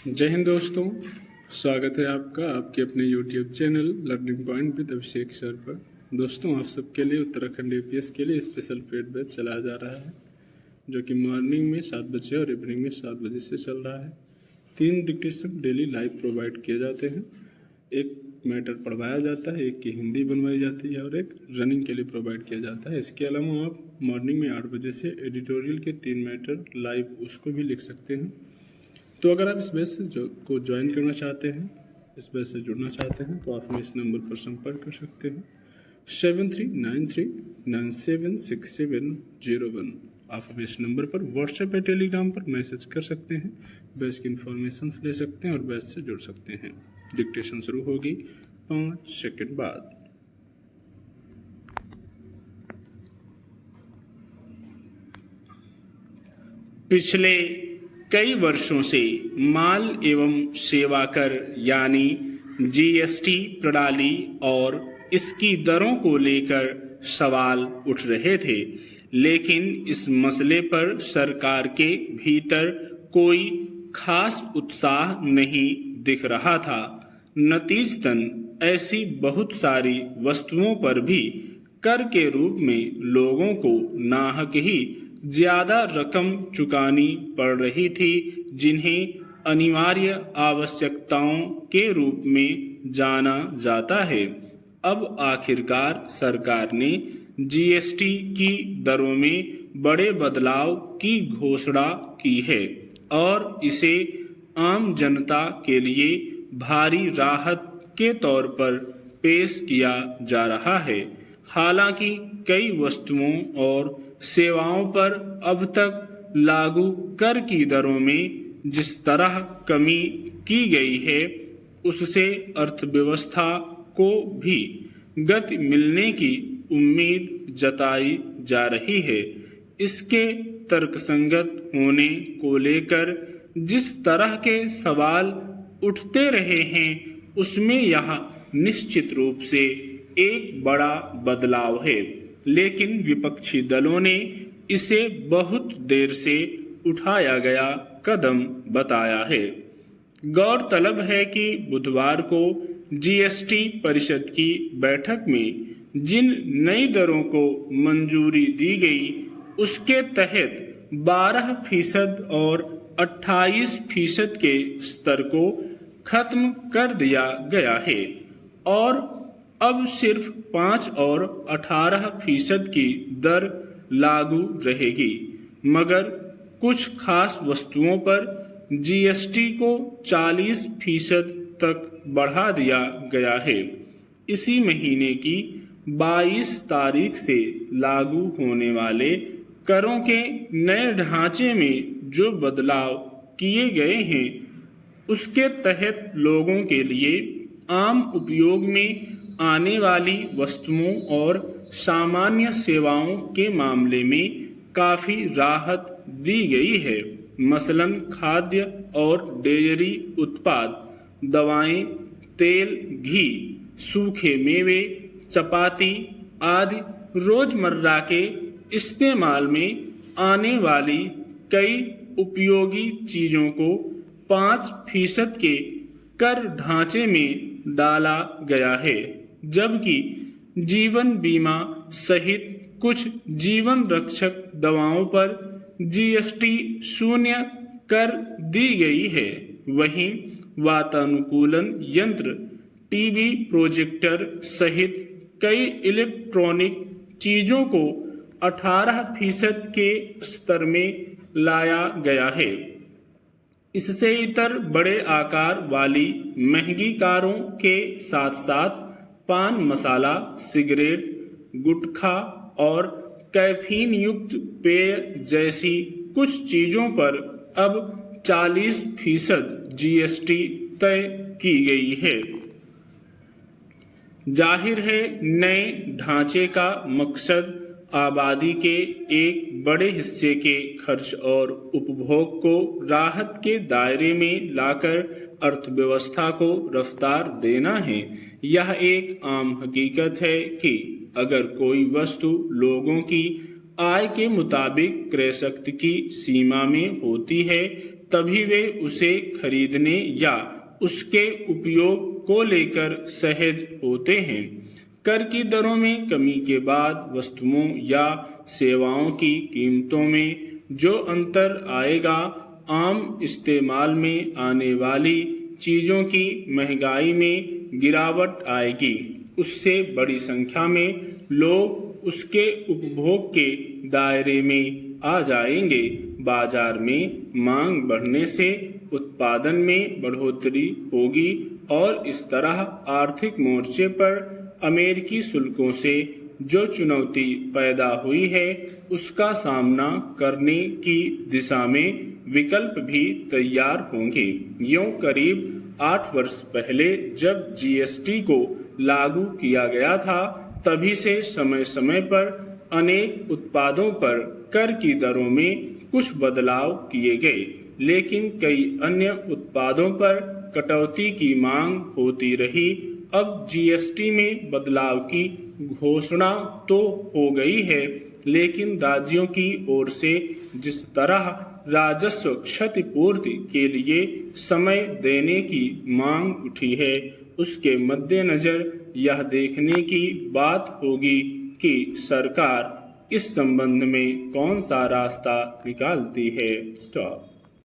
जय हिंद दोस्तों, स्वागत है आपका आपके अपने YouTube channel learning point with Abhishek sir पर। दोस्तों, आप सबके लिए उत्तराखंड APS के लिए स्पेशल पेड बैच चलाया जा रहा है, जो कि मॉर्निंग में 7 बजे और इवनिंग में 7 बजे से चल रहा है। 3 डिक्टेशन डेली लाइव प्रोवाइड किए जाते हैं। एक मैटर पढ़वाया जाता है, एक की हिंदी बनवाई जाती है और एक रनिंग के लिए प्रोवाइड किया जाता है। इसके अलावा आप मॉर्निंग में 8 बजे से एडिटोरियल के 3 मैटर लाइव उसको भी लिख सकते हैं। तो अगर आप इस बैच को ज्वाइन करना चाहते हैं, इस बैच से जुड़ना चाहते हैं, तो आप हमें इस नंबर पर संपर्क कर सकते हैं 7393976701। आप हमें इस नंबर पर व्हाट्सएप या टेलीग्राम पर मैसेज कर सकते हैं, बैच की इन्फॉर्मेशन ले सकते हैं और बैच से जुड़ सकते हैं। डिक्टेशन शुरू होगी 5 सेकंड बाद। पिछले कई वर्षों से माल एवं सेवा कर यानी GST प्रणाली और इसकी दरों को लेकर सवाल उठ रहे थे, लेकिन इस मसले पर सरकार के भीतर कोई खास उत्साह नहीं दिख रहा था। नतीजतन ऐसी बहुत सारी वस्तुओं पर भी कर के रूप में लोगों को नाहक ही ज्यादा रकम चुकानी पड़ रही थी, जिन्हें अनिवार्य आवश्यकताओं के रूप में जाना जाता है। अब आखिरकार सरकार ने GST की दरों में बड़े बदलाव की घोषणा की है और इसे आम जनता के लिए भारी राहत के तौर पर पेश किया जा रहा है। हालांकि कई वस्तुओं और सेवाओं पर अब तक लागू कर की दरों में जिस तरह कमी की गई है, उससे अर्थव्यवस्था को भी गति मिलने की उम्मीद जताई जा रही है। इसके तर्कसंगत होने को लेकर जिस तरह के सवाल उठते रहे हैं, उसमें यह निश्चित रूप से एक बड़ा बदलाव है, लेकिन विपक्षी दलों ने इसे बहुत देर से उठाया गया कदम बताया है। गौरतलब है कि बुधवार को GST परिषद की बैठक में जिन नई दरों को मंजूरी दी गई, उसके तहत 12% और 28% के स्तर को खत्म कर दिया गया है और अब सिर्फ 5 और 18% की दर लागू रहेगी। मगर कुछ खास वस्तुओं पर GST को 40% तक बढ़ा दिया गया है। इसी महीने की 22 तारीख से लागू होने वाले करों के नए ढांचे में जो बदलाव किए गए हैं, उसके तहत लोगों के लिए आम उपयोग में आने वाली वस्तुओं और सामान्य सेवाओं के मामले में काफी राहत दी गई है। मसलन खाद्य और डेयरी उत्पाद, दवाएं, तेल, घी, सूखे मेवे, चपाती आदि रोजमर्रा के इस्तेमाल में आने वाली कई उपयोगी चीजों को 5% के कर ढांचे में डाला गया है, जबकि जीवन बीमा सहित कुछ जीवन रक्षक दवाओं पर GST 0 कर दी गई है। वहीं वातानुकूलन यंत्र, टीवी प्रोजेक्टर सहित कई इलेक्ट्रॉनिक चीजों को 18% के स्तर में लाया गया है। इससे इतर बड़े आकार वाली महंगी कारों के साथ साथ पान मसाला, सिगरेट, गुटखा और कैफीन युक्त पेय जैसी कुछ चीजों पर अब 40% GST तय की गई है। जाहिर है, नए ढांचे का मकसद आबादी के एक बड़े हिस्से के खर्च और उपभोग को राहत के दायरे में लाकर अर्थव्यवस्था को रफ्तार देना है। यह एक आम हकीकत है कि अगर कोई वस्तु लोगों की आय के मुताबिक क्रय शक्ति की सीमा में होती है तभी वे उसे खरीदने या उसके उपयोग को लेकर सहज होते हैं। कर की दरों में कमी के बाद वस्तुओं या सेवाओं की कीमतों में जो अंतर आएगा, आम इस्तेमाल में आने वाली चीजों की महंगाई में गिरावट आएगी। उससे बड़ी संख्या में लोग उसके उपभोग के दायरे में आ जाएंगे। बाजार में मांग बढ़ने से उत्पादन में बढ़ोतरी होगी और इस तरह आर्थिक मोर्चे पर अमेरिकी शुल्कों से जो चुनौती पैदा हुई है, उसका सामना करने की दिशा में विकल्प भी तैयार होंगे। यूं करीब 8 वर्ष पहले जब जीएसटी को लागू किया गया था, तभी से समय समय पर अनेक उत्पादों पर कर की दरों में कुछ बदलाव किए गए, लेकिन कई अन्य उत्पादों पर कटौती की मांग होती रही। अब जीएसटी में बदलाव की घोषणा तो हो गई है, लेकिन राज्यों की ओर से जिस तरह राजस्व क्षतिपूर्ति के लिए समय देने की मांग उठी है, उसके मद्देनजर यह देखने की बात होगी कि सरकार इस संबंध में कौन सा रास्ता निकालती है। स्टॉप।